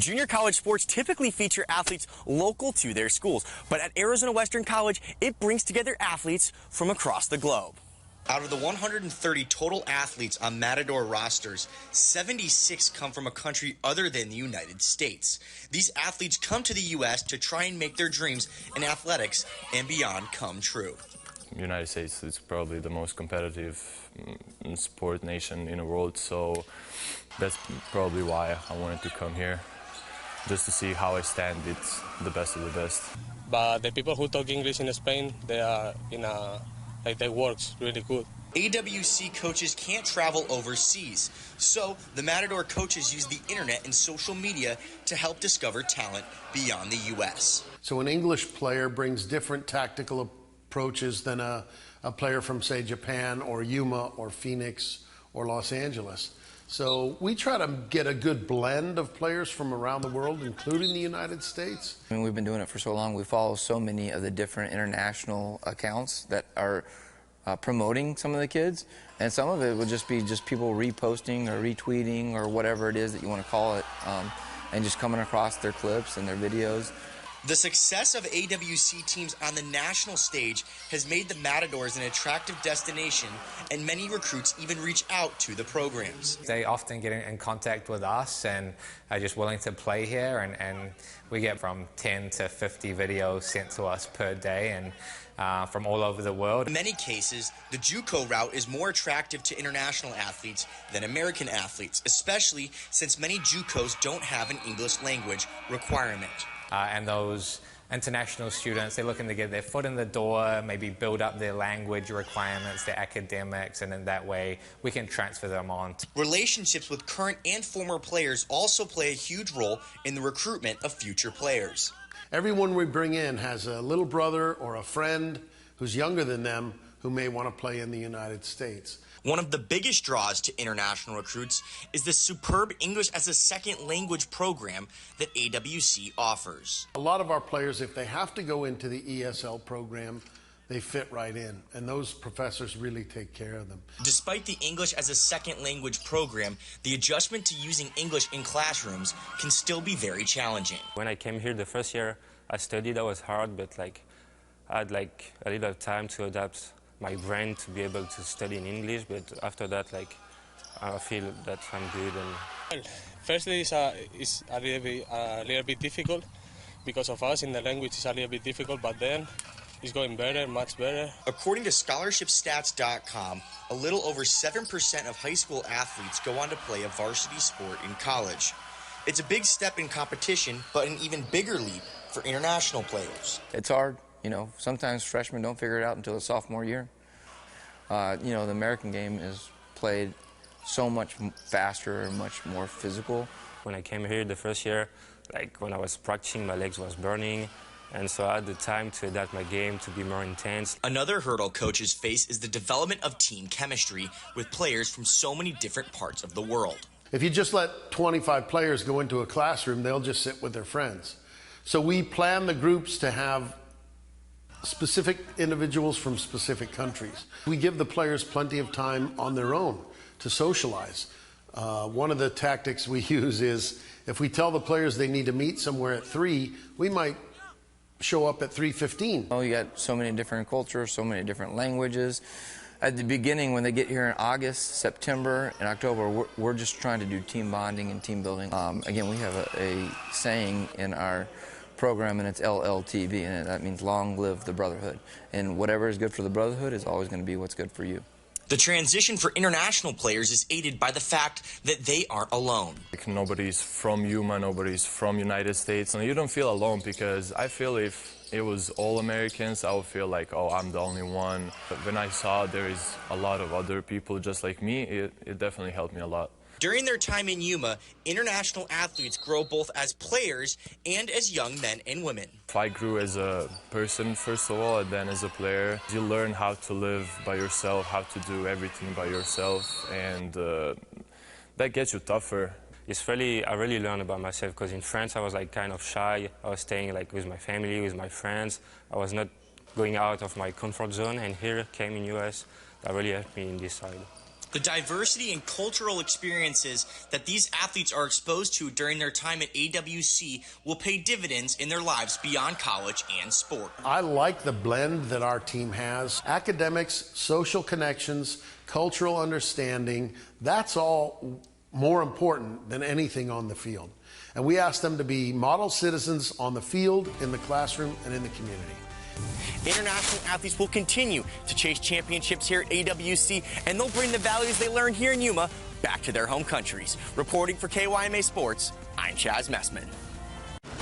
Junior college sports typically feature athletes local to their schools, but at Arizona Western College, it brings together athletes from across the globe. Out of the 130 total athletes on Matador rosters, 76 come from a country other than the United States. These athletes come to the U.S. to try and make their dreams in athletics and beyond come true. The United States is probably the most competitive sport nation in the world, so that's probably why I wanted to come here, just to see how I stand with the best of the best. But the people who talk English in Spain, they are they works really good. AWC coaches can't travel overseas, so the Matador coaches use the internet and social media to help discover talent beyond the U.S. So an English player brings different tactical approaches than a player from, say, Japan or Yuma or Phoenix or Los Angeles. So we try to get a good blend of players from around the world, including the United States. I mean, we've been doing it for so long. We follow so many of the different international accounts that are promoting some of the kids, and some of it will just be people reposting or retweeting or whatever it is that you want to call it, and just coming across their clips and their videos. The success of AWC teams on the national stage has made the Matadors an attractive destination, and many recruits even reach out to the programs. They often get in contact with us and are just willing to play here, and we get from 10 to 50 videos sent to us per day, and from all over the world. In many cases, the JUCO route is more attractive to international athletes than American athletes, especially since many JUCOs don't have an English language requirement. And those international students, they're looking to get their foot in the door, maybe build up their language requirements, their academics, and in that way we can transfer them on. Relationships with current and former players also play a huge role in the recruitment of future players. Everyone we bring in has a little brother or a friend who's younger than them who may want to play in the United States. One of the biggest draws to international recruits is the superb English as a second language program that AWC offers. A lot of our players, if they have to go into the ESL program, they fit right in, and those professors really take care of them. Despite the English as a second language program, the adjustment to using English in classrooms can still be very challenging. When I came here the first year, I studied. That was hard, but I had a little time to adapt my brain to be able to study in English, but after that, I feel that I'm good. Well, firstly, it's a little bit difficult because of us in the language. It's a little bit difficult, but then it's going better, much better. According to scholarshipstats.com, a little over 7% of high school athletes go on to play a varsity sport in college. It's a big step in competition, but an even bigger leap for international players. It's hard. Sometimes freshmen don't figure it out until the sophomore year. The American game is played so much faster and much more physical. When I came here the first year, when I was practicing, my legs was burning, and so I had the time to adapt my game to be more intense. Another hurdle coaches face is the development of team chemistry with players from so many different parts of the world. If you just let 25 players go into a classroom, they'll just sit with their friends. So we plan the groups to have specific individuals from specific countries. We give the players plenty of time on their own to socialize. One of the tactics we use is if we tell the players they need to meet somewhere at 3, we might show up at 3:15. Oh, you got so many different cultures, so many different languages. At the beginning, when they get here in August, September, and October, we're just trying to do team bonding and team building. Again, we have a saying in our program, and it's LLTV, and that means long live the brotherhood. And whatever is good for the brotherhood is always going to be what's good for you. The transition for international players is aided by the fact that they aren't alone. Nobody's from Yuma, nobody's from United States, and you don't feel alone, because I feel if it was all Americans, I would feel like, oh, I'm the only one. But when I saw there is a lot of other people just like me, it definitely helped me a lot. During their time in Yuma, international athletes grow both as players and as young men and women. I grew as a person, first of all, and then as a player. You learn how to live by yourself, how to do everything by yourself, and that gets you tougher. I really learned about myself, because in France I was kind of shy. I was staying with my family, with my friends. I was not going out of my comfort zone, and here came in US. That really helped me in this side. The diversity and cultural experiences that these athletes are exposed to during their time at AWC will pay dividends in their lives beyond college and sport. I like the blend that our team has. Academics, social connections, cultural understanding, that's all more important than anything on the field. And we ask them to be model citizens on the field, in the classroom, and in the community. International athletes will continue to chase championships here at AWC, and they'll bring the values they learned here in Yuma back to their home countries. Reporting for KYMA Sports, I'm Chaz Messman.